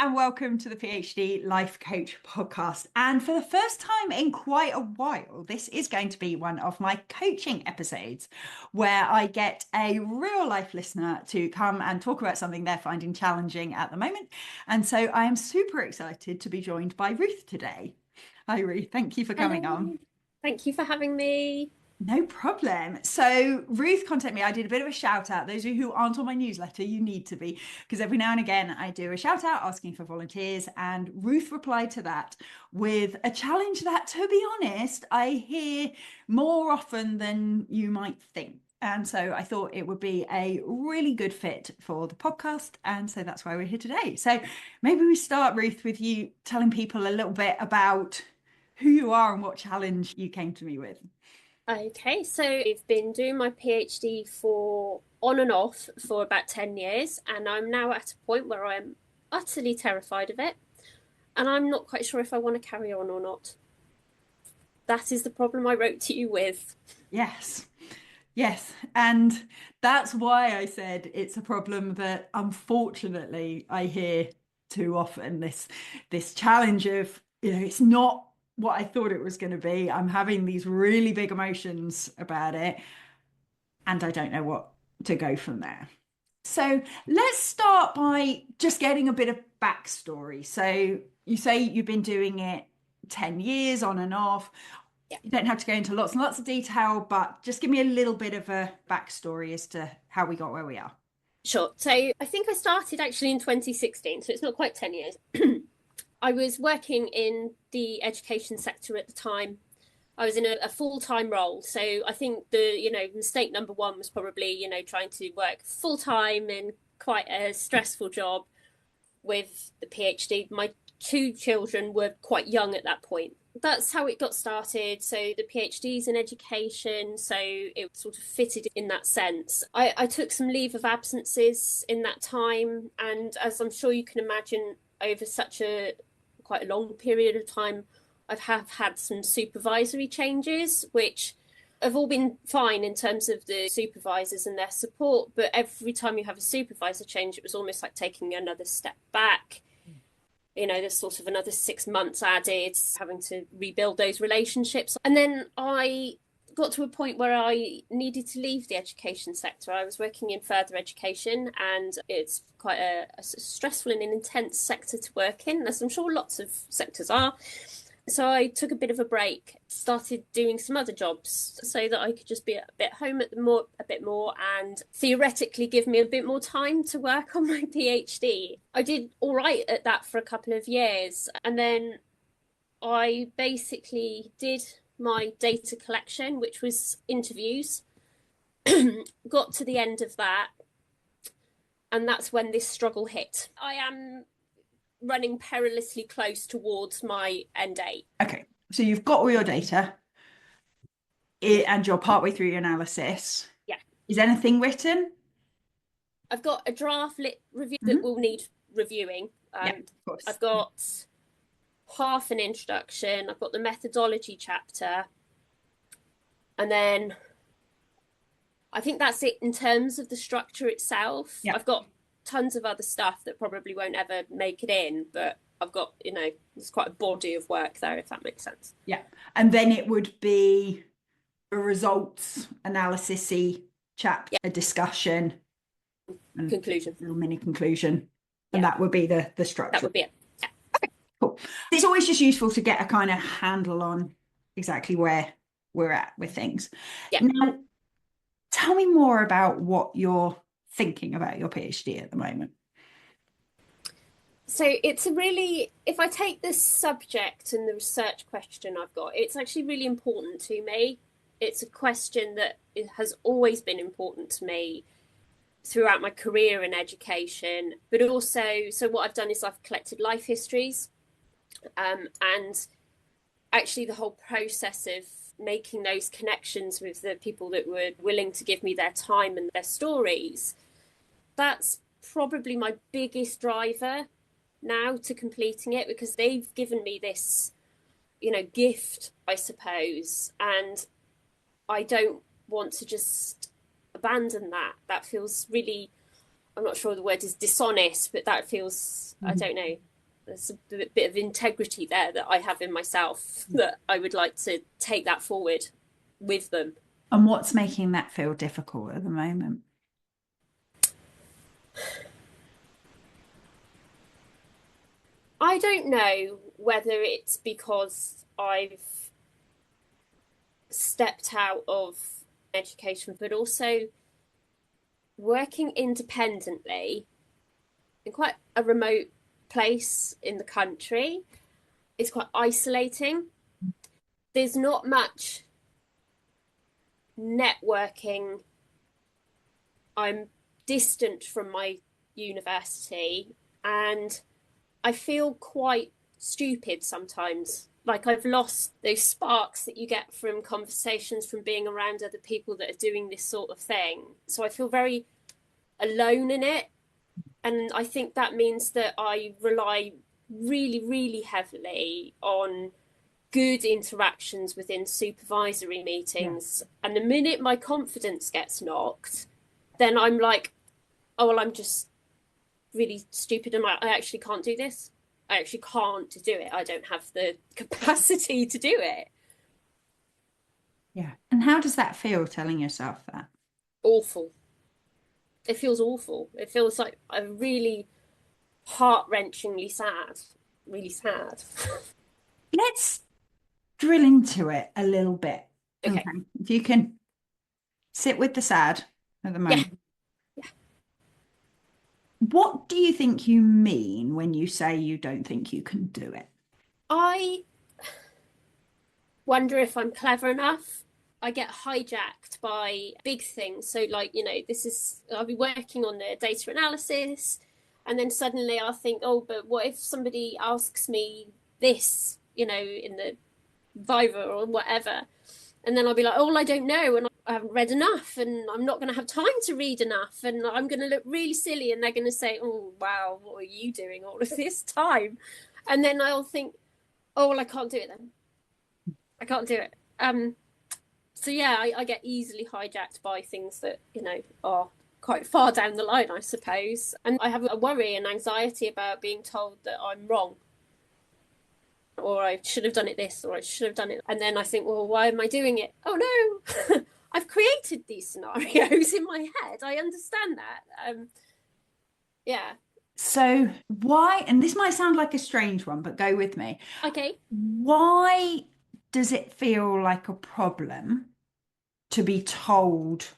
and welcome to the PhD Life Coach podcast. And for the first time in quite a while, this is going to be one of my coaching episodes where I get a real life listener to come and talk about something they're finding challenging at the moment. And so I am super excited to be joined by Ruth today. Hi, Ruth. Thank you for coming on. Thank you for having me. No problem. So Ruth contacted me. I did a bit of a shout out. Those of you who aren't on my newsletter, you need to be, because every now and again I do a shout out asking for volunteers. And Ruth replied to that with a challenge that, to be honest, I hear more often than you might think. And so I thought it would be a really good fit for the podcast. And so that's why we're here today. So maybe we start, Ruth, with you telling people a little bit about who you are and what challenge you came to me with. Okay, so I've been doing my PhD for on and off for about 10 years, and I'm now at a point where I'm utterly terrified of it, and I'm not quite sure if I want to carry on or not. That is the problem I wrote to you with. Yes. And that's why I said it's a problem that unfortunately I hear too often, this challenge of, it's not what I thought it was going to be. I'm having these really big emotions about it, and I don't know what to go from there. So let's start by just getting a bit of backstory. So you say you've been doing it 10 years on and off. Yeah. You don't have to go into lots and lots of detail, but just give me a little bit of a backstory as to how we got where we are. Sure. So I think I started actually in 2016, so it's not quite 10 years. I was working in the education sector at the time. I was in a full-time role. So I think the mistake number one was probably, trying to work full-time in quite a stressful job with the PhD. My two children were quite young at that point. That's how it got started. So the PhD's in education, so it sort of fitted in that sense. I took some leave of absences in that time, and as I'm sure you can imagine, over such a quite a long period of time, I've had some supervisory changes, which have all been fine in terms of the supervisors and their support. But every time you have a supervisor change, it was almost like taking another step back. There's sort of another 6 months added, having to rebuild those relationships. And then I got to a point where I needed to leave the education sector. I was working in further education, and it's quite a stressful and an intense sector to work in, as I'm sure lots of sectors are. So I took a bit of a break, started doing some other jobs so that I could just be a bit home a bit more and theoretically give me a bit more time to work on my PhD. I did all right at that for a couple of years, and then I basically did my data collection, which was interviews, got to the end of that, and that's when this struggle hit. I am running perilously close towards my end date. Okay, so you've got all your data and you're partway through your analysis. Yeah. Is anything written? I've got a draft lit review that will need reviewing. Yeah, of course. I've got half an introduction, I've got the methodology chapter, and then I think that's it in terms of the structure itself. Yeah. I've got tons of other stuff that probably won't ever make it in, but I've got, there's quite a body of work there, if that makes sense. Yeah. And then it would be a results analysis-y chapter, a discussion, and conclusion, a little mini conclusion. And that would be the structure. That would be it. Yeah. Okay, cool. It's always just useful to get a kind of handle on exactly where we're at with things. Yeah. Now, tell me more about what you're thinking about your PhD at the moment. So it's if I take this subject and the research question I've got, it's actually really important to me. It's a question that has always been important to me throughout my career in education, but also, so what I've done is I've collected life histories, and actually the whole process of making those connections with the people that were willing to give me their time and their stories, that's probably my biggest driver now to completing it, because they've given me this, gift, I suppose, and I don't want to just abandon that. That feels really, I'm not sure the word is dishonest, but that feels, I don't know, there's a bit of integrity there that I have in myself that I would like to take that forward with them. And what's making that feel difficult at the moment? I don't know whether it's because I've stepped out of education, but also working independently in quite a remote place in the country. It's quite isolating. There's not much networking. I'm distant from my university, and I feel quite stupid sometimes. Like I've lost those sparks that you get from conversations, from being around other people that are doing this sort of thing. So I feel very alone in it. And I think that means that I rely really, really heavily on good interactions within supervisory meetings. Yeah. And the minute my confidence gets knocked, then I'm like, oh, well, I'm just really stupid and I actually can't do this. I actually can't do it. I don't have the capacity to do it. Yeah. And how does that feel, telling yourself that? Awful. It feels awful. It feels like I'm really heart-wrenchingly sad. Really sad. Let's drill into it a little bit. Okay. If you can sit with the sad at the moment. Yeah. What do you think you mean when you say you don't think you can do it? I wonder if I'm clever enough. I get hijacked by big things. So like, I'll be working on the data analysis and then suddenly I'll think, oh, but what if somebody asks me this, in the Viva or whatever? And then I'll be like, oh, well, I don't know. And I haven't read enough and I'm not going to have time to read enough. And I'm going to look really silly and they're going to say, oh, wow, what are you doing all of this time? And then I'll think, oh, well, I can't do it then. I can't do it. So yeah, I get easily hijacked by things that, are quite far down the line, I suppose. And I have a worry and anxiety about being told that I'm wrong. Or I should have done it this, or I should have done it. And then I think, well, why am I doing it? Oh no, I've created these scenarios in my head. I understand that. Yeah. So why, and this might sound like a strange one, but go with me. Okay. Why does it feel like a problem to be told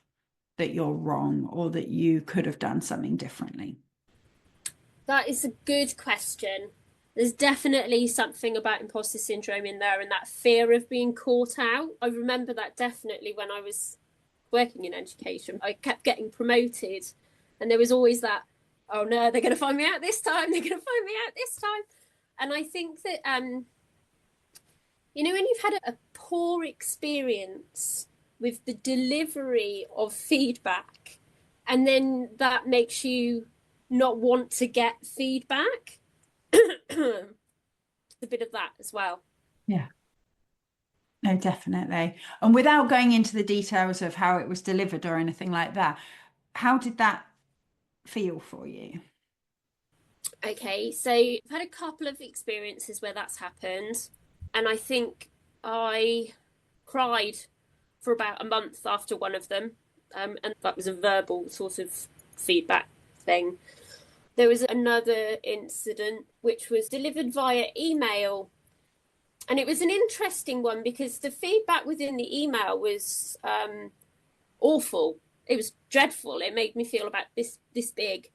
that you're wrong or that you could have done something differently? That is a good question. There's definitely something about imposter syndrome in there and that fear of being caught out. I remember that definitely when I was working in education. I kept getting promoted and there was always that, oh no, they're going to find me out this time. They're going to find me out this time. And I think that, when you've had a poor experience with the delivery of feedback, and then that makes you not want to get feedback, a bit of that as well. Yeah. No, definitely. And without going into the details of how it was delivered or anything like that, how did that feel for you? Okay, so I've had a couple of experiences where that's happened, and I think I cried for about a month after one of them, and that was a verbal sort of feedback thing. There was another incident which was delivered via email, and it was an interesting one because the feedback within the email was awful. It was dreadful. It made me feel about this big.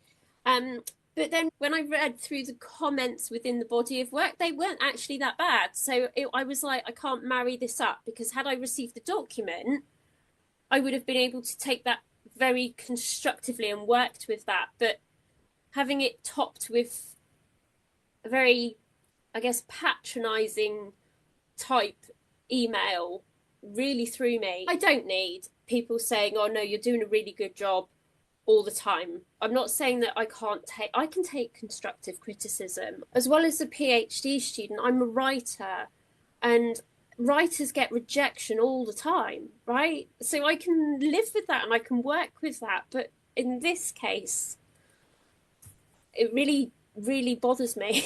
But then when I read through the comments within the body of work, they weren't actually that bad. So I was like, I can't marry this up, because had I received the document, I would have been able to take that very constructively and worked with that. But having it topped with a very, I guess, patronizing type email really threw me. I don't need people saying, oh no, you're doing a really good job all the time. I'm not saying that I can take constructive criticism. As well as a PhD student, I'm a writer, and writers get rejection all the time, right? So I can live with that and I can work with that. But in this case, it really really bothers me.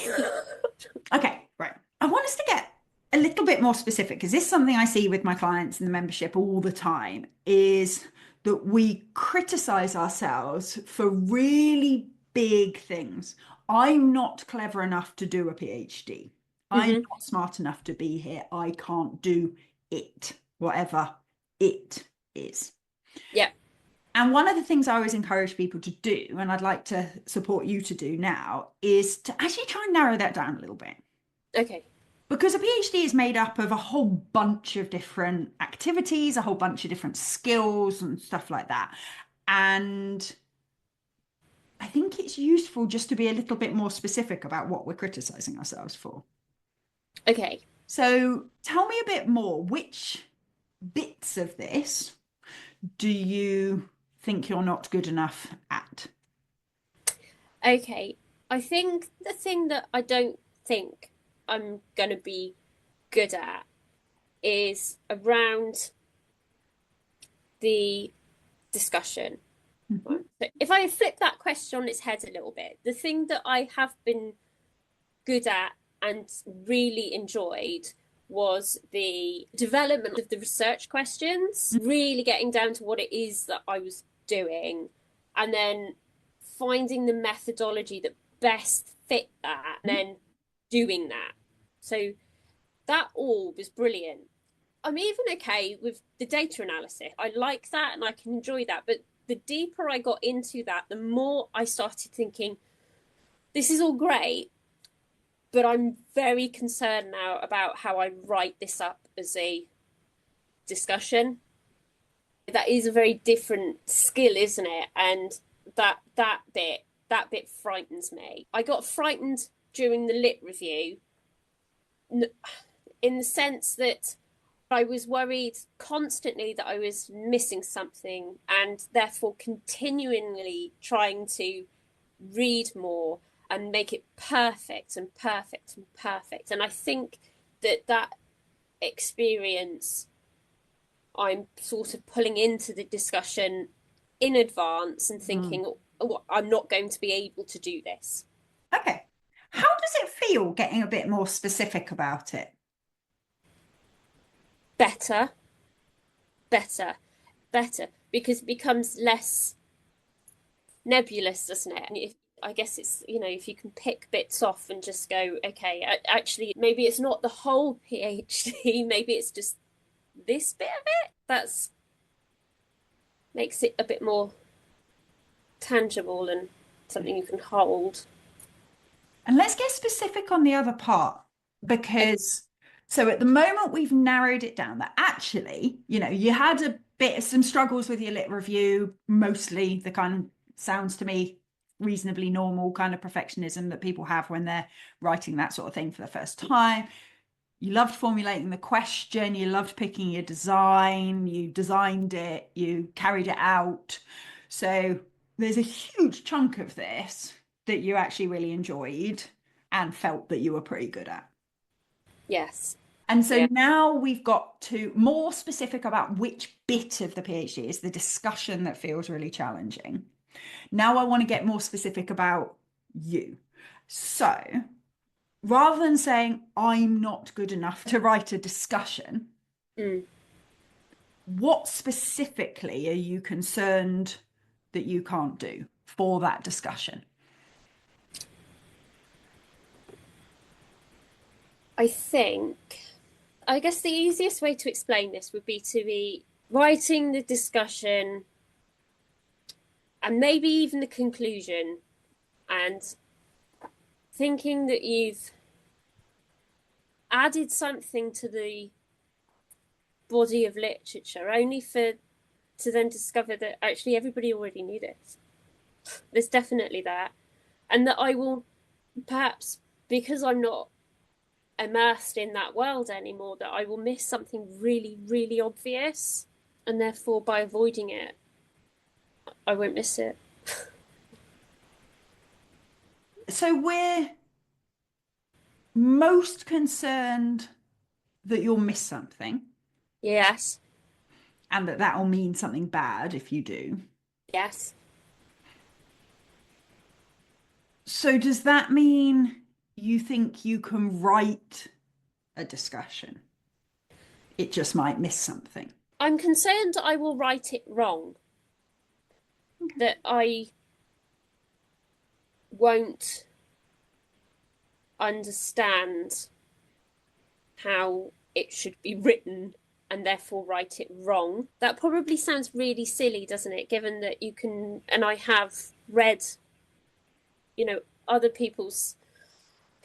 Okay, right. I want us to get a little bit more specific because this is something I see with my clients in the membership all the time is that we criticize ourselves for really big things. I'm not clever enough to do a PhD. I'm Hmm. not smart enough to be here. I can't do it, whatever it is. Yeah. And one of the things I always encourage people to do, and I'd like to support you to do now, is to actually try and narrow that down a little bit. Okay. Because a PhD is made up of a whole bunch of different activities, a whole bunch of different skills and stuff like that. And I think it's useful just to be a little bit more specific about what we're criticizing ourselves for. Okay. So tell me a bit more. Which bits of this do you think you're not good enough at? Okay. I think the thing that I don't think I'm going to be good at is around the discussion. Mhm. Right. So if I flip that question on its head a little bit, the thing that I have been good at and really enjoyed was the development of the research questions, really getting down to what it is that I was doing, and then finding the methodology that best fit that, and then doing that. So that all was brilliant. I'm even okay with the data analysis. I like that and I can enjoy that. But the deeper I got into that, the more I started thinking, this is all great, but I'm very concerned now about how I write this up as a discussion. That is a very different skill, isn't it? And that bit frightens me. I got frightened during the lit review in the sense that I was worried constantly that I was missing something and therefore continually trying to read more and make it perfect and perfect and perfect. And I think that experience I'm sort of pulling into the discussion in advance and Mm. thinking, oh, I'm not going to be able to do this. Okay. How does it feel getting a bit more specific about it? Better, better, better, because it becomes less nebulous, doesn't it? And I guess it's, if you can pick bits off and just go, okay, actually, maybe it's not the whole PhD, maybe it's just this bit of it. That's makes it a bit more tangible and something you can hold. And let's get specific on the other part Okay. because so at the moment we've narrowed it down that actually, you had a bit of some struggles with your lit review, mostly the kind of sounds to me reasonably normal kind of perfectionism that people have when they're writing that sort of thing for the first time. You loved formulating the question, you loved picking your design, you designed it, you carried it out. So there's a huge chunk of this that you actually really enjoyed and felt that you were pretty good at. Yes. And so Yeah. now we've got to more specific about which bit of the PhD is the discussion that feels really challenging. Now I want to get more specific about you. So rather than saying, I'm not good enough to write a discussion, Mm. what specifically are you concerned that you can't do for that discussion? I think, I guess the easiest way to explain this would be to be writing the discussion and maybe even the conclusion and thinking that you've added something to the body of literature only for to then discover that actually everybody already knew this. There's definitely that. And that I will perhaps, because I'm not immersed in that world anymore, that I will miss something really, really obvious. And therefore, by avoiding it, I won't miss it. So we're most concerned that you'll miss something Yes. and that that'll mean something bad if you do. Yes. So does that mean you think you can write a discussion? It just might miss something. I'm concerned I will write it wrong, Okay. that I won't understand how it should be written and therefore write it wrong. That probably sounds really silly, doesn't it? Given that you can, and I have read, other people's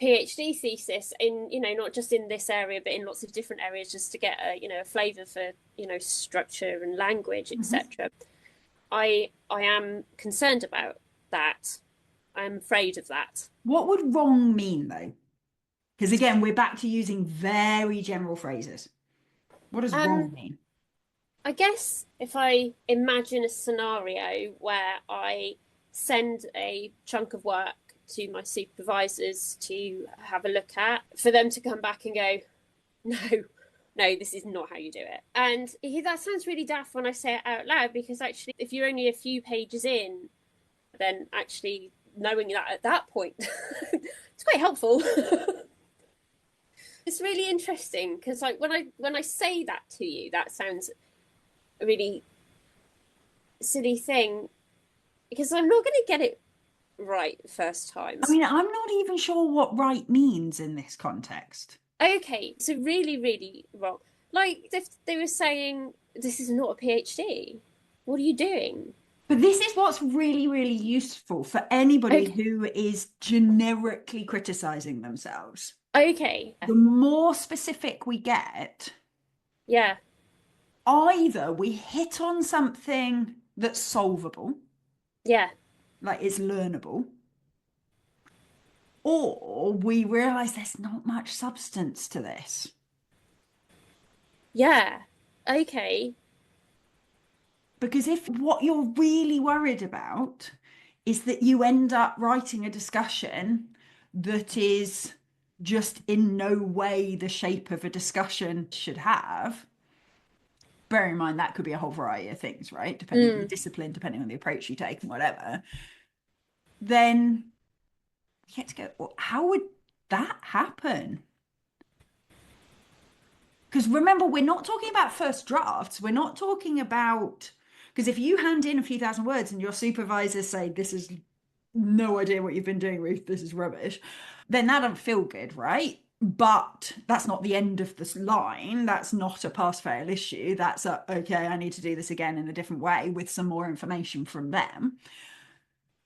PhD thesis in, not just in this area, but in lots of different areas, just to get a flavour for, structure and language, Mhm. etc. I am concerned about that. I'm afraid of that. What would wrong mean though? Because again, we're back to using very general phrases. What does wrong Um, mean? I guess if I imagine a scenario where I send a chunk of work to my supervisors to have a look at, for them to come back and go, no, no, this is not how you do it. And that sounds really daft when I say it out loud, because actually, if you're only a few pages in, then actually knowing that at that point, it's quite helpful. It's really interesting because, like, when I say that to you, that sounds a really silly thing because I'm not going to get it right first I times. mean, I'm not even sure what right means in this context. Okay, so really, really wrong. Like if they were saying this is not a PhD, what are you doing? But this is what's really, really useful for anybody Okay, who is generically criticizing themselves. okay, The more specific we get, yeah, either we hit on something that's solvable, yeah, like it's learnable, or we realize there's not much substance to this. yeah, okay, Because if what you're really worried about is that you end up writing a discussion that is just in no way the shape of a discussion should have, bear in mind that could be a whole variety of things, right? Depending on the mm, discipline, depending on the approach you take and whatever, then you get to go, well, how would that happen? Because remember, we're not talking about first drafts. We're not talking about, because if you hand in a few thousand words and your supervisors say, this is no idea what you've been doing, Ruth, this is rubbish, then that doesn't feel good, right? But that's not the end of this line. That's not a pass fail issue. That's a, okay, I need to do this again in a different way with some more information from them.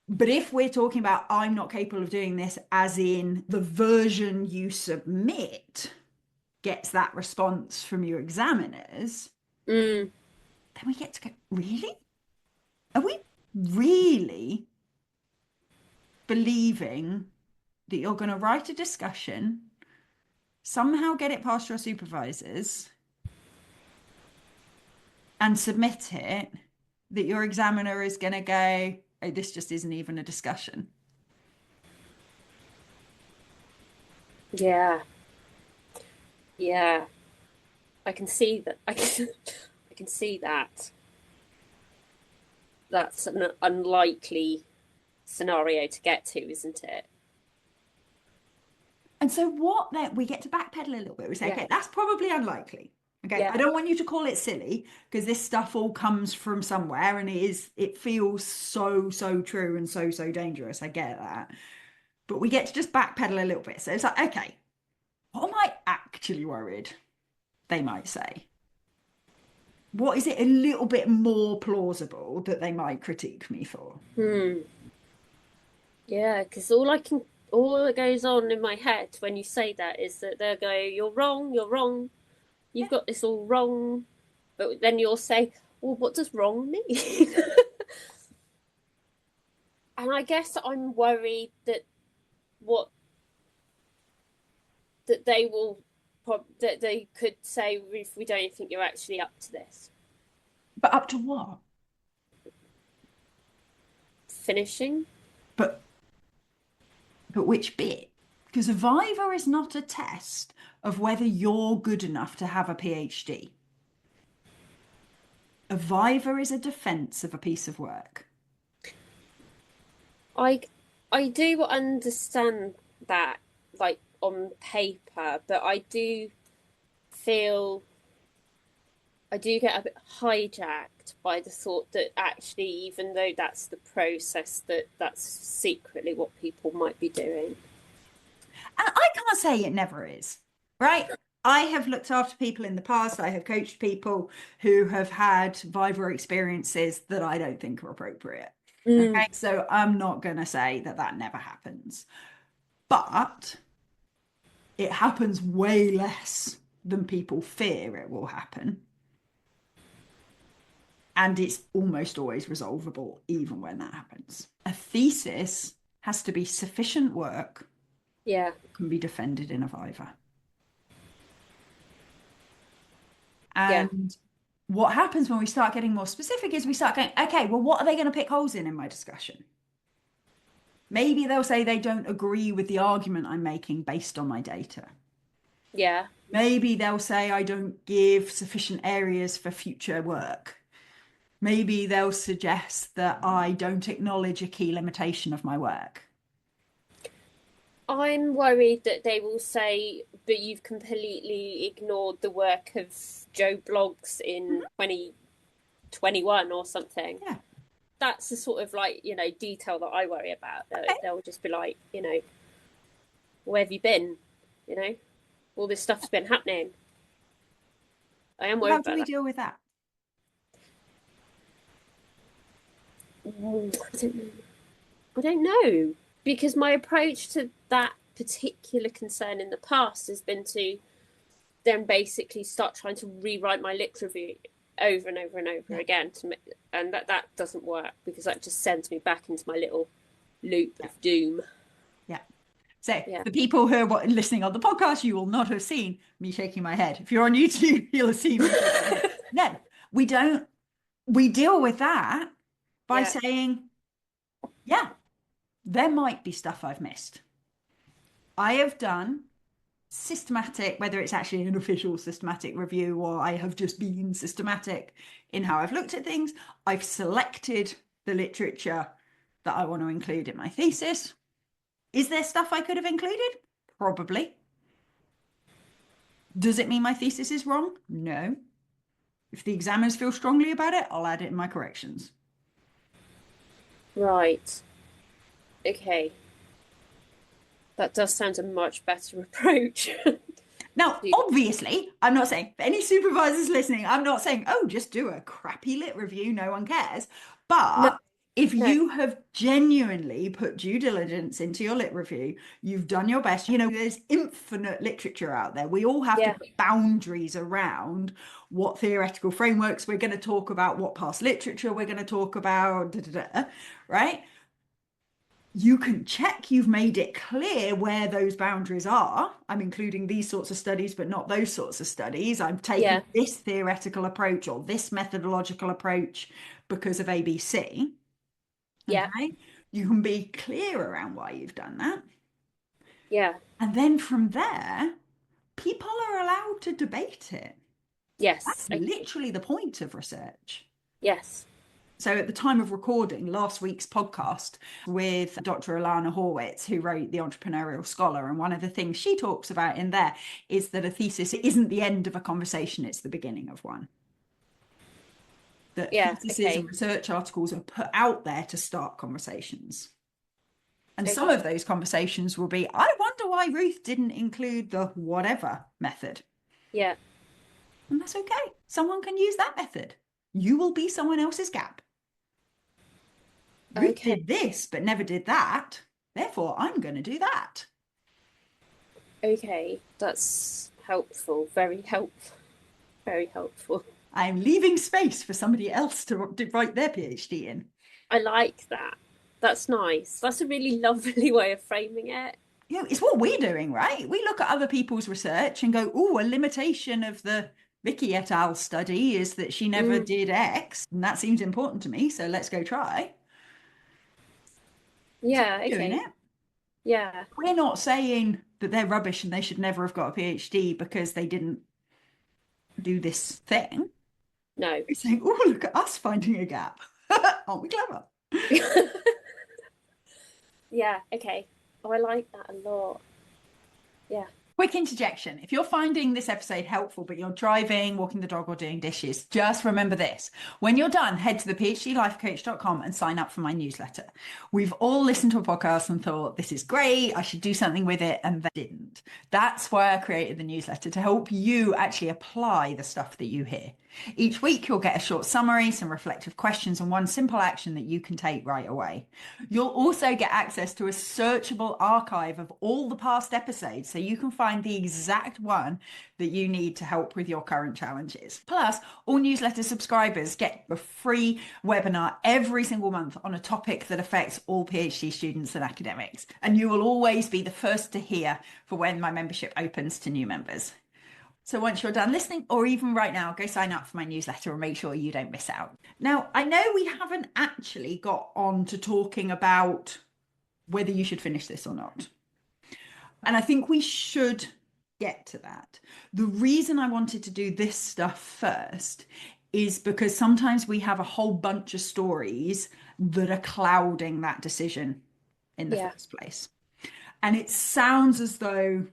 But if we're talking about, I'm not capable of doing this, as in the version you submit gets that response from your examiners, mm, then we get to go, really? Are we really believing that you're going to write a discussion, somehow get it past your supervisors, and submit it, that your examiner is going to go, oh, this just isn't even a discussion? yeah, yeah. I can see that. I can see that. That's an unlikely scenario to get to, isn't it? And so what then we get to backpedal a little bit. We say, Yeah, okay, that's probably unlikely. Okay, yeah, I don't want you to call it silly because this stuff all comes from somewhere and it feels so, so true and so, so dangerous. I get that. But we get to just backpedal a little bit. So it's like, okay, what am I actually worried? They might say. What is it a little bit more plausible that they might critique me for? hmm, yeah. Because all that goes on in my head when you say that is that they'll go, "You're wrong, you're wrong. You've Yeah. got this all wrong." But then you'll say, "Well, what does wrong mean?" And I guess I'm worried that what that they will that they could say, "Ruth, we don't think you're actually up to this." But up to what? Finishing. But but which bit? Because a Viva is not a test of whether you're good enough to have a PhD. A Viva is a defense of a piece of work. I I do understand that, like on paper, but feel I do get a bit hijacked by the thought that actually, even though that's the process, that's secretly what people might be doing. And I can't say it never is, right? I have looked after people in the past. I have coached people who have had Viva experiences that I don't think are appropriate. Mm, Okay. So I'm not going to say that that never happens, but it happens way less than people fear it will happen. And it's almost always resolvable, even when that happens. A thesis has to be sufficient work, yeah, can be defended in a Viva. yeah, And what happens when we start getting more specific is we start going, okay, well, what are they going to pick holes in my discussion? Maybe they'll say they don't agree with the argument I'm making based on my data. yeah. Maybe they'll say I don't give sufficient areas for future work. Maybe they'll suggest that I don't acknowledge a key limitation of my work. I'm worried that they will say, but you've completely ignored the work of Joe Bloggs in Mhm. 2021 or something. Yeah. That's the sort of like, detail that I worry about. Okay. They'll just be like, where have you been? You know, all this stuff's been happening. I am How worried do about we that. deal with that? I don't know because my approach to that particular concern in the past has been to then basically start trying to rewrite my lit review over and over and over Yeah. again and that doesn't work because that just sends me back into my little loop Yeah. of doom. Yeah. So Yeah. the people who are listening on the podcast, you will not have seen me shaking my head. If you're on YouTube, you'll have seen me shaking my head. No, we don't. We deal with that by Yeah. saying, yeah, there might be stuff I've missed. I have done systematic, whether it's actually an official systematic review or I have just been systematic in how I've looked at things. I've selected the literature that I want to include in my thesis. Is there stuff I could have included? Probably. Does it mean my thesis is wrong? No. If the examiners feel strongly about it, I'll add it in my corrections. Right. Okay. That does sound a much better approach. Now, obviously, I'm not saying for any supervisors listening, I'm not saying, oh, just do a crappy lit review, no one cares. No, But if no. you have genuinely put due diligence into your lit review, you've done your best. There's infinite literature out there. We all have to Yeah. put boundaries around what theoretical frameworks we're going to talk about, what past literature we're going to talk about, right? You can check you've made it clear where those boundaries are. I'm including these sorts of studies, but not those sorts of studies. I'm taking Yeah. this theoretical approach or this methodological approach because of ABC. Yeah. Okay. You can be clear around why you've done that. Yeah. And then from there, people are allowed to debate it. Yes. That's Okay. literally the point of research. Yes. So at the time of recording last week's podcast with Dr. Alana Horwitz, who wrote The Entrepreneurial Scholar, and one of the things she talks about in there is that a thesis isn't the end of a conversation, it's the beginning of one. That Yeah. theses and Okay. research articles are put out there to start conversations. And some Okay. of those conversations will be, I wonder why Ruth didn't include the whatever method. Yeah. And that's okay. Someone can use that method. You will be someone else's gap. Ruth Okay. did this, but never did that. Therefore, I'm going to do that. Okay. That's helpful. Very helpful. Very helpful. I'm leaving space for somebody else to write their PhD in. I like that. That's nice. That's a really lovely way of framing it. It's what we're doing, right? We look at other people's research and go, oh, a limitation of the Vicky et al. Study is that she never Mm, did X, and that seems important to me, so let's go try. So yeah, we're doing okay. it. Yeah. We're not saying that they're rubbish and they should never have got a PhD because they didn't do this thing. No. We're saying, oh, look at us finding a gap. Aren't we clever? Yeah. Okay. Oh, I like that a lot. Yeah. Quick interjection. If you're finding this episode helpful, but you're driving, walking the dog, or doing dishes, just remember this. When you're done, head to the phdlifecoach.com and sign up for my newsletter. We've all listened to a podcast and thought, this is great, I should do something with it, and they didn't. That's why I created the newsletter, to help you actually apply the stuff that you hear. Each week, you'll get a short summary, some reflective questions, and one simple action that you can take right away. You'll also get access to a searchable archive of all the past episodes, so you can find the exact one that you need to help with your current challenges. Plus, all newsletter subscribers get a free webinar every single month on a topic that affects all PhD students and academics. And you will always be the first to hear for when my membership opens to new members. So once you're done listening, or even right now, go sign up for my newsletter and make sure you don't miss out. Now, I know we haven't actually got on to talking about whether you should finish this or not. And I think we should get to that. The reason I wanted to do this stuff first is because sometimes we have a whole bunch of stories that are clouding that decision in the first place. And it sounds as though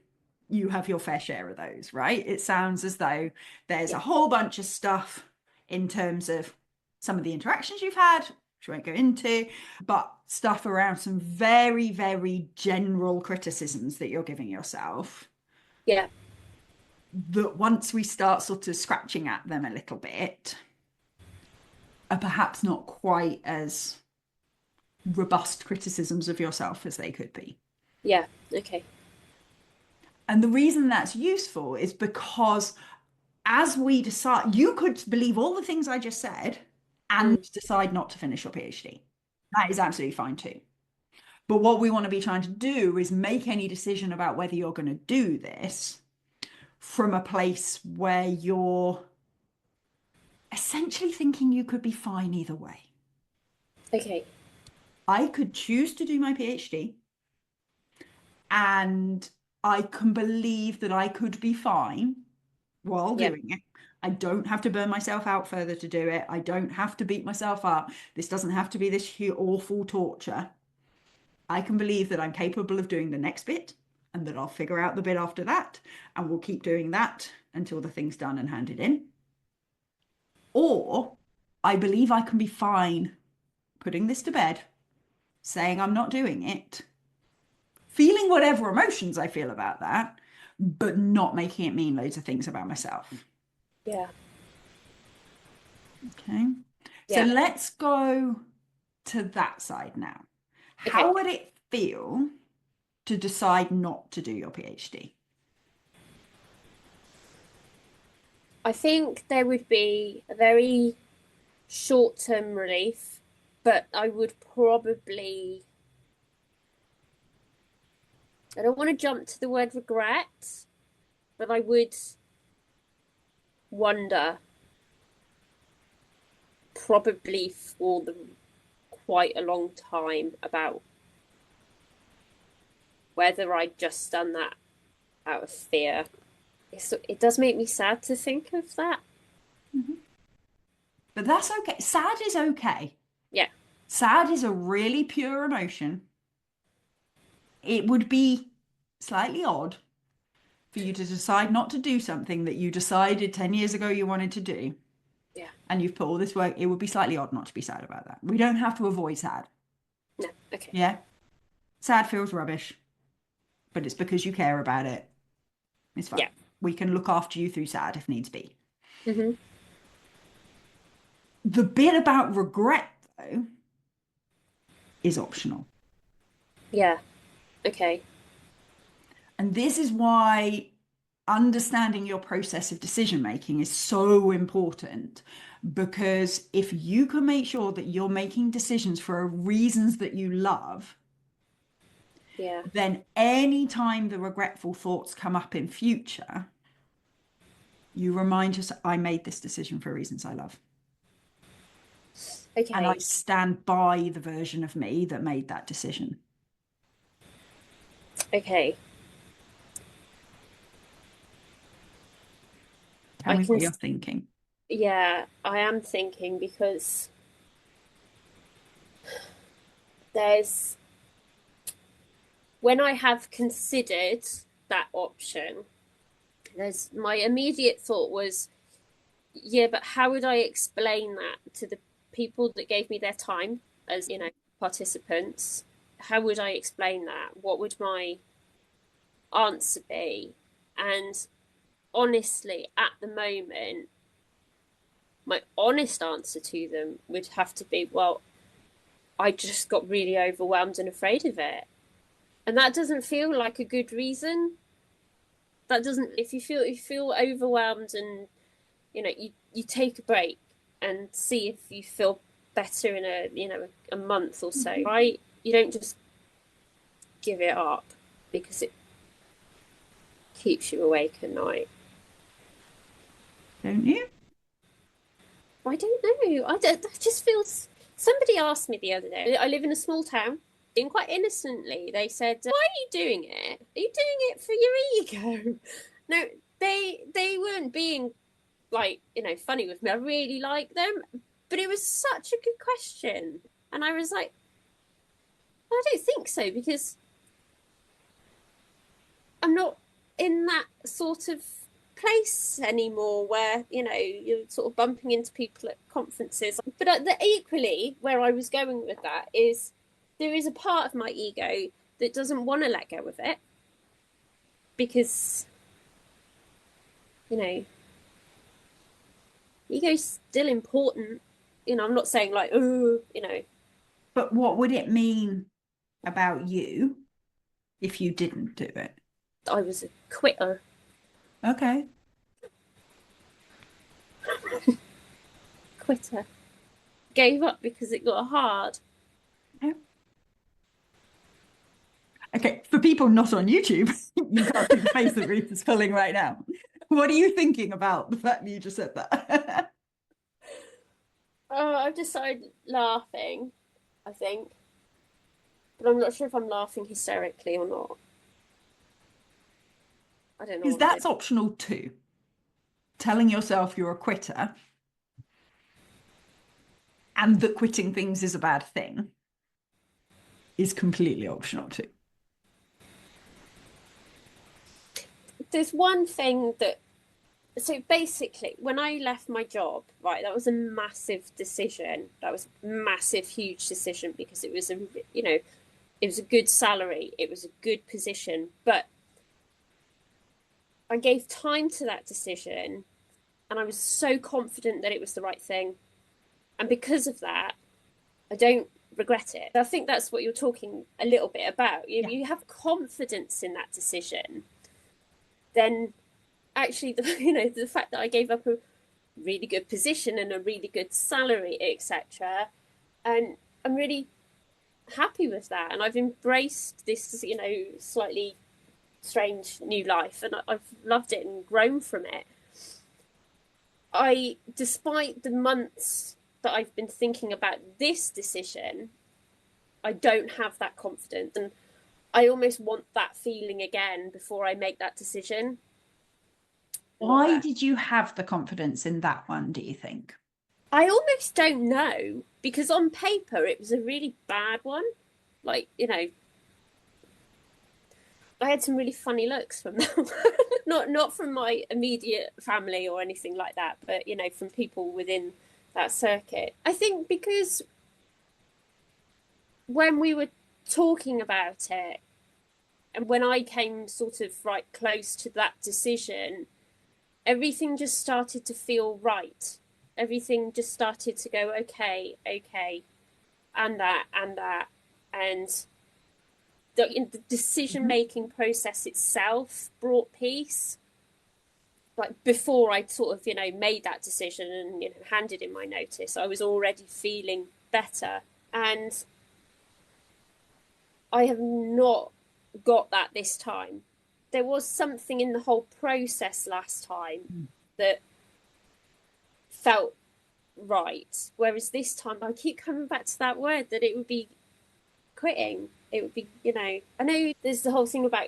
you have your fair share of those, right? It sounds as though there's a whole bunch of stuff in terms of some of the interactions you've had, which I won't go into, but stuff around some very, very general criticisms that you're giving yourself. Yeah. That once we start sort of scratching at them a little bit, are perhaps not quite as robust criticisms of yourself as they could be. Yeah. Okay. And the reason that's useful is because as we decide, you could believe all the things I just said and decide not to finish your PhD. That is absolutely fine too. But what we want to be trying to do is make any decision about whether you're going to do this from a place where you're essentially thinking you could be fine either way. Okay. I could choose to do my PhD and I can believe that I could be fine while doing it. I don't have to burn myself out further to do it. I don't have to beat myself up. This doesn't have to be this awful torture. I can believe that I'm capable of doing the next bit and that I'll figure out the bit after that, and we'll keep doing that until the thing's done and handed in. Or I believe I can be fine putting this to bed, saying I'm not doing it, feeling whatever emotions I feel about that, but not making it mean loads of things about myself. Yeah. Okay. So let's go to that side now. How would it feel to decide not to do your PhD? I think there would be a very short-term relief, but I would probably, I don't want to jump to the word regret, but I would wonder probably for quite a long time about whether I'd just done that out of fear. It does make me sad to think of that. But that's okay. Sad is okay. Yeah. Sad is a really pure emotion. It would be slightly odd for you to decide not to do something that you decided 10 years ago you wanted to do. Yeah. And you've put all this work. It would be slightly odd not to be sad about that. We don't have to avoid sad. No. Okay. Yeah. Sad feels rubbish, but it's because you care about it. It's fine. Yeah. We can look after you through sad if needs be. Mm-hmm. The bit about regret, though, is optional. Yeah. Okay. And this is why understanding your process of decision making is so important, because if you can make sure that you're making decisions for reasons that you love, then anytime the regretful thoughts come up in future, you remind yourself, I made this decision for reasons I love. Okay. And I stand by the version of me that made that decision. Okay. Tell me what you're thinking. Yeah, I am thinking, because there's when I have considered that option, there's my immediate thought was, yeah, but how would I explain that to the people that gave me their time as, participants? How would I explain that? What would my answer be? And honestly, at the moment, my honest answer to them would have to be, well, I just got really overwhelmed and afraid of it. And that doesn't feel like a good reason. That doesn't, if you feel overwhelmed and, you take a break and see if you feel better in a month or so, right? You don't just give it up because it keeps you awake at night. Don't you? I don't know. That just feels. Somebody asked me the other day. I live in a small town. And quite innocently, they said, "Why are you doing it? Are you doing it for your ego?" No, they weren't being like funny with me. I really like them, but it was such a good question, and I was like, I don't think so because I'm not in that sort of place anymore where you're sort of bumping into people at conferences. But equally, where I was going with that is there is a part of my ego that doesn't want to let go of it because ego's still important. I'm not saying like, oh, But what would it mean about you if you didn't do it? I was a quitter. Okay. Quitter. Gave up because it got hard. Yeah. Okay, for people not on YouTube, you can't see the face that Ruth is pulling right now. What are you thinking about the fact that you just said that? Oh, I've just started laughing, I think. But I'm not sure if I'm laughing hysterically or not. I don't know Because what it that's is. optional too. Telling yourself you're a quitter and that quitting things is a bad thing is completely optional too. There's one thing that so basically when I left my job, right, that was a massive decision. That was a massive, huge decision because it was it was a good salary, it was a good position, but I gave time to that decision and I was so confident that it was the right thing. And because of that, I don't regret it. I think that's what you're talking a little bit about. If you have confidence in that decision, then actually, the fact that I gave up a really good position and a really good salary, etc., and I'm really happy with that. And I've embraced this, slightly strange new life, and I've loved it and grown from it. Despite the months that I've been thinking about this decision, I don't have that confidence. And I almost want that feeling again before I make that decision. Why did you have the confidence in that one, do you think? I almost don't know because on paper it was a really bad one. Like, I had some really funny looks from them. not from my immediate family or anything like that, but from people within that circuit. I think because when we were talking about it and when I came sort of right close to that decision, everything just started to feel right. Everything just started to go, okay, and that, and that. And the decision-making process itself brought peace. Like before I sort of, made that decision and, handed in my notice, I was already feeling better. And I have not got that this time. There was something in the whole process last time that felt right. Whereas this time, I keep coming back to that word that it would be quitting. It would be, I know there's the whole thing about,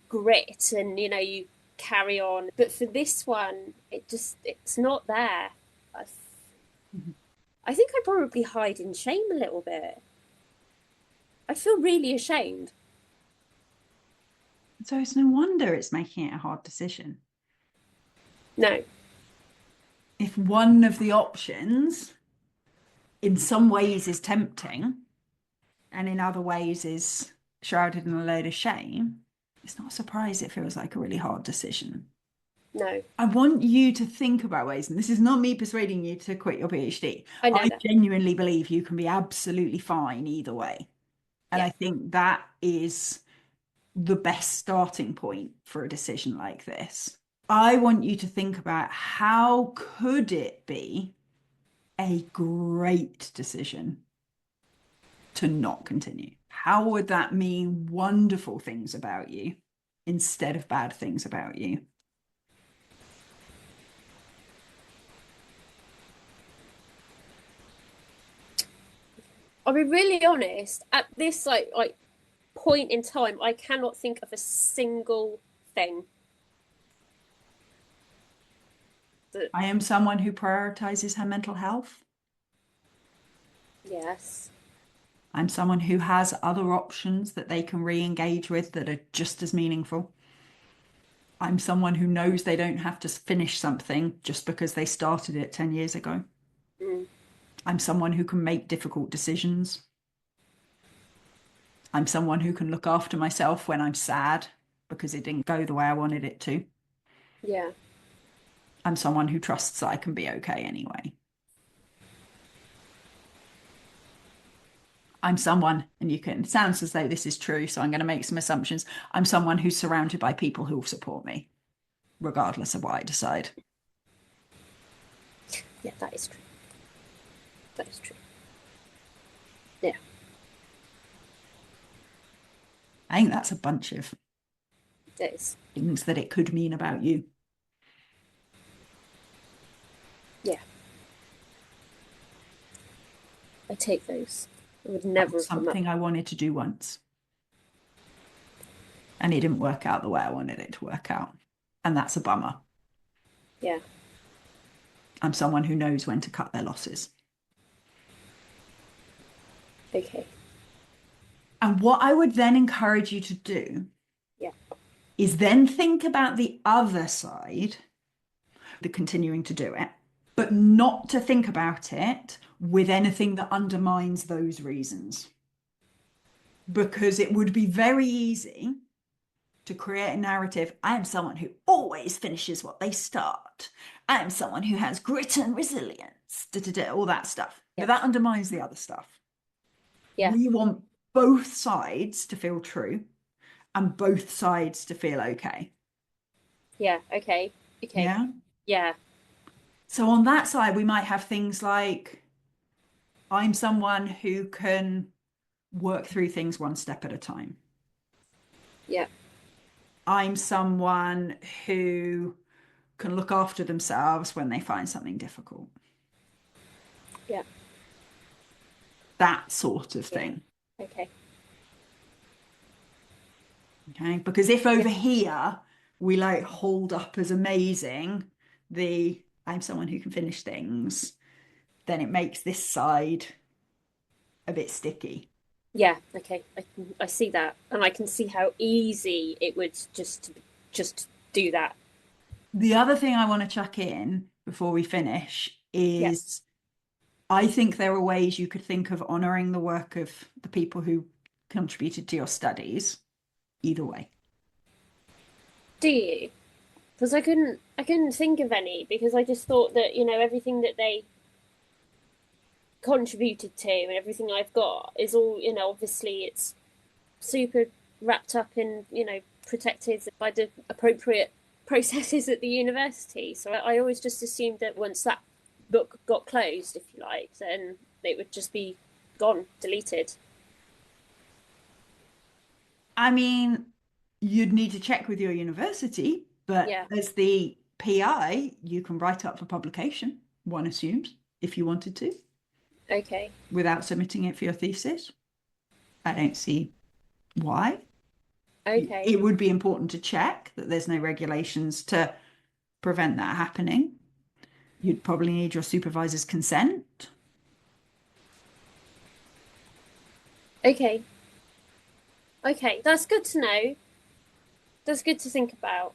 grit and, you carry on. But for this one, it's not there. I think I probably hide in shame a little bit. I feel really ashamed. So it's no wonder it's making it a hard decision. No. If one of the options in some ways is tempting and in other ways is shrouded in a load of shame, it's not a surprise it feels like a really hard decision. No. I want you to think about ways, and this is not me persuading you to quit your PhD. I know I that. genuinely believe you can be absolutely fine either way. And Yeah. I think that is the best starting point for a decision like this. I want you to think about how could it be a great decision to not continue? How would that mean wonderful things about you instead of bad things about you? I'll be really honest. At this like point in time, I cannot think of a single thing that. I am someone who prioritizes her mental health. Yes. I'm someone who has other options that they can re-engage with that are just as meaningful. I'm someone who knows they don't have to finish something just because they started it 10 years ago. Mm. I'm someone who can make difficult decisions. I'm someone who can look after myself when I'm sad because it didn't go the way I wanted it to. Yeah. I'm someone who trusts that I can be okay anyway. I'm someone, and you can, it sounds as though this is true, so I'm going to make some assumptions. I'm someone who's surrounded by people who will support me, regardless of what I decide. Yeah, that is true. That is true. Yeah. I think that's a bunch of It is. things that it could mean about you. Yeah. I take those. I would That never was have come up. something I wanted to do once, and it didn't work out the way I wanted it to work out. And that's a bummer. Yeah. I'm someone who knows when to cut their losses. Okay. And what I would then encourage you to do Yeah. is then think about the other side, the continuing to do it, but not to think about it with anything that undermines those reasons. Because it would be very easy to create a narrative. I am someone who always finishes what they start. I am someone who has grit and resilience, all that stuff. Yeah. But that undermines the other stuff. Yeah. We want both sides to feel true and both sides to feel okay. Yeah. Okay. Okay. Yeah. Yeah. So on that side, we might have things like I'm someone who can work through things one step at a time. Yeah. I'm someone who can look after themselves when they find something difficult. Yeah. That sort of Yeah. thing. Okay. Okay. Because if over Yeah. here we like hold up as amazing the I'm someone who can finish things, then it makes this side a bit sticky. Yeah. Okay. I see that, and I can see how easy it would just do that. The other thing I want to chuck in before we finish Yeah. is I think there are ways you could think of honoring the work of the people who contributed to your studies either way. Do you? Because I couldn't think of any because I just thought that everything that they contributed to and everything I've got is all obviously it's super wrapped up in protected by the appropriate processes at the university. So I always just assumed that once that book got closed, if you like, then it would just be gone, deleted. I mean, you'd need to check with your university, but Yeah. as the PI, you can write up for publication, one assumes, if you wanted to, Okay. without submitting it for your thesis. I don't see why. Okay. It would be important to check that there's no regulations to prevent that happening. You'd probably need your supervisor's consent. Okay. Okay. That's good to know. That's good to think about.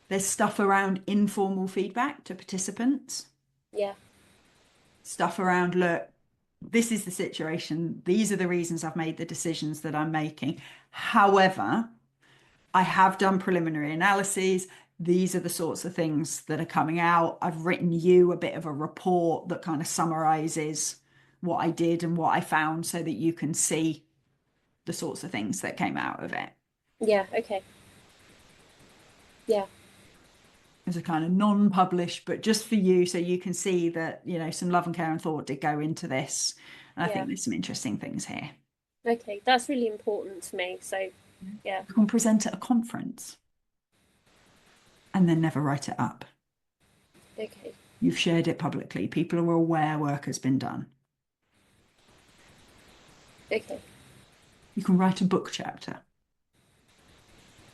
There's stuff around informal feedback to participants, Yeah. stuff around, look, this is the situation. These are the reasons I've made the decisions that I'm making. However, I have done preliminary analyses. These are the sorts of things that are coming out. I've written you a bit of a report that kind of summarizes what I did and what I found so that you can see the sorts of things that came out of it. Yeah. Okay. Yeah. As a kind of non-published, but just for you, so you can see that, some love and care and thought did go into this. And I Yeah. think there's some interesting things here. Okay. That's really important to me. So, yeah. You can present at a conference and then never write it up. Okay. You've shared it publicly. People are aware work has been done. Okay. You can write a book chapter.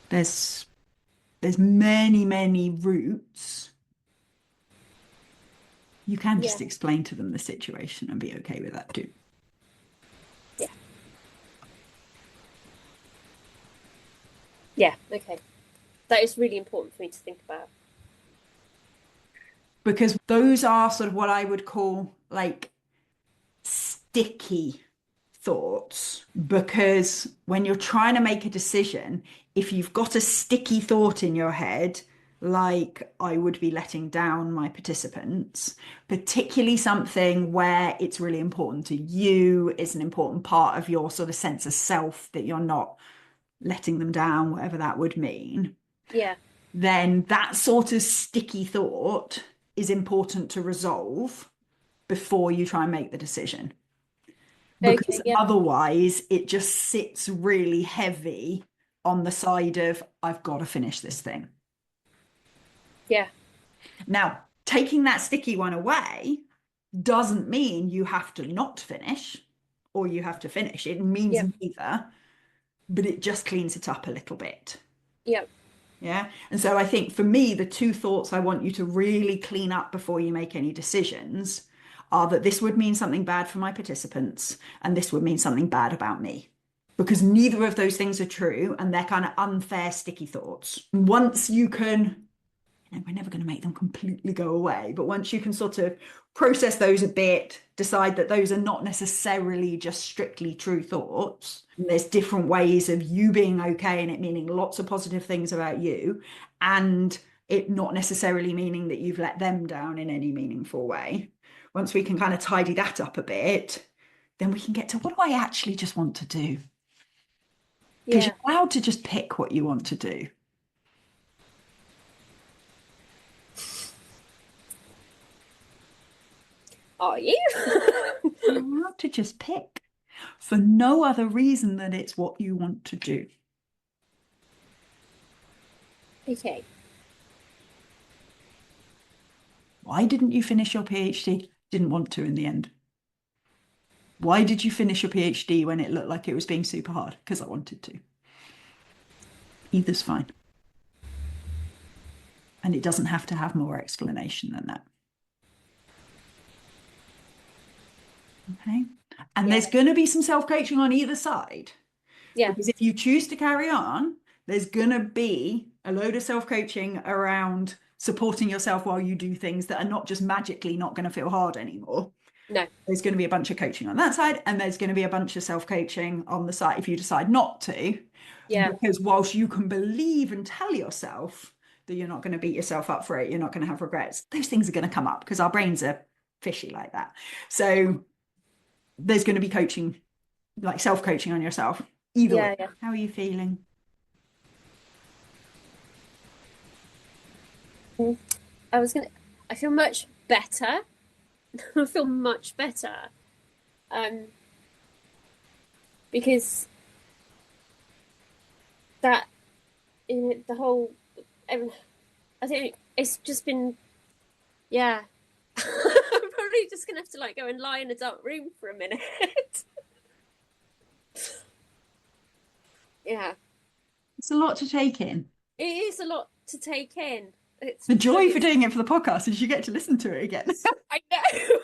There's many, many routes. You can Yeah. just explain to them the situation and be okay with that too. Yeah. Yeah. Okay. That is really important for me to think about. Because those are sort of what I would call like sticky thoughts. Because when you're trying to make a decision, if you've got a sticky thought in your head, like I would be letting down my participants, particularly something where it's really important to you, it's an important part of your sort of sense of self that you're not letting them down, whatever that would mean, Yeah. then that sort of sticky thought is important to resolve before you try and make the decision. Because Okay. Yeah. otherwise, it just sits really heavy on the side of, I've got to finish this thing. Yeah. Now, taking that sticky one away doesn't mean you have to not finish or you have to finish. It means Yeah. neither, but it just cleans it up a little bit. Yeah. Yeah. And so I think for me, the two thoughts I want you to really clean up before you make any decisions are that this would mean something bad for my participants and this would mean something bad about me. Because neither of those things are true and they're kind of unfair, sticky thoughts. Once you can, we're never going to make them completely go away, but once you can sort of process those a bit, decide that those are not necessarily just strictly true thoughts. There's different ways of you being okay and it meaning lots of positive things about you, and it not necessarily meaning that you've let them down in any meaningful way. Once we can kind of tidy that up a bit, then we can get to what do I actually just want to do? Because Yeah. you're allowed to just pick what you want to do. Are you? You're allowed to just pick for no other reason than it's what you want to do. Okay. Why didn't you finish your PhD? Didn't want to in the end. Why did you finish your PhD when it looked like it was being super hard? Because I wanted to. Either's fine. And it doesn't have to have more explanation than that. Okay. And Yeah. there's going to be some self-coaching on either side. Yeah. Because if you choose to carry on, there's going to be a load of self-coaching around supporting yourself while you do things that are not just magically not going to feel hard anymore. No. There's going to be a bunch of coaching on that side, and there's going to be a bunch of self-coaching on the side if you decide not to. Yeah. Because whilst you can believe and tell yourself that you're not going to beat yourself up for it, you're not going to have regrets, those things are going to come up because our brains are fishy like that. So there's going to be coaching, like self-coaching on yourself. Either way, Yeah. Yeah. how are you feeling? I feel much better. I feel much better. Because that the whole I think it's just been yeah. I'm probably just gonna have to like go and lie in a dark room for a minute. Yeah. It's a lot to take in. It is a lot to take in. It's The joy for doing it for the podcast is you get to listen to it again. I know.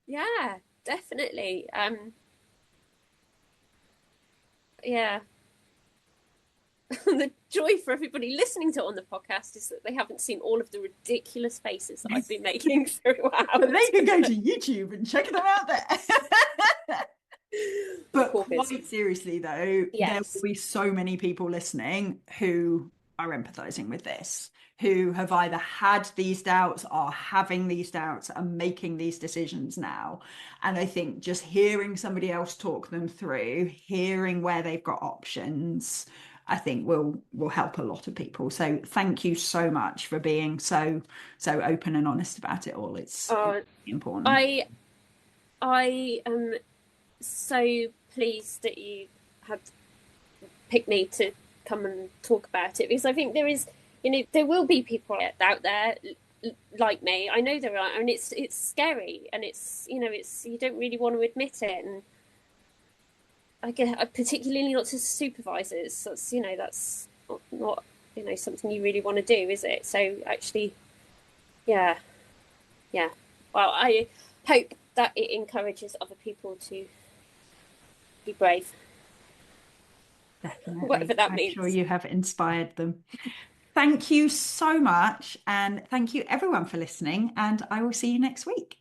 Yeah, definitely. Yeah. the joy for everybody listening to on the podcast is that they haven't seen all of the ridiculous faces that I've been making throughout. But they can go to YouTube and check them out there. But quite seriously though, there will be so many people listening who are empathizing with this, who have either had these doubts, are having these doubts, and making these decisions now. And I think just hearing somebody else talk them through, hearing where they've got options, I think will help a lot of people. So thank you so much for being so open and honest about it all. It's important. I am so pleased that you had picked me to come and talk about it, because I think there is, there will be people out there like me. I know there are, and it's scary, and it's you don't really want to admit it. And I get, particularly not to supervisors, that's that's not something you really want to do, is it? So actually, yeah. Well, I hope that it encourages other people to be brave. Definitely. Whatever that means. I'm sure you have inspired them. Thank you so much, and thank you everyone for listening, and I will see you next week.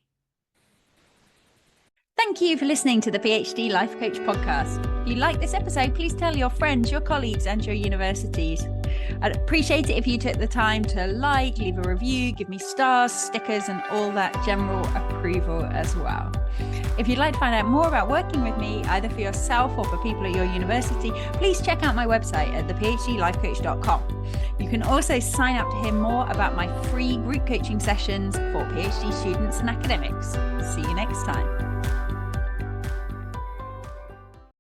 Thank you for listening to the PhD Life Coach podcast. If you like this episode, please tell your friends, your colleagues, and your universities. I'd appreciate it if you took the time to leave a review, give me stars, stickers, and all that general approval as well. If you'd like to find out more about working with me, either for yourself or for people at your university, please check out my website at thephdlifecoach.com. You can also sign up to hear more about my free group coaching sessions for PhD students and academics. See you next time.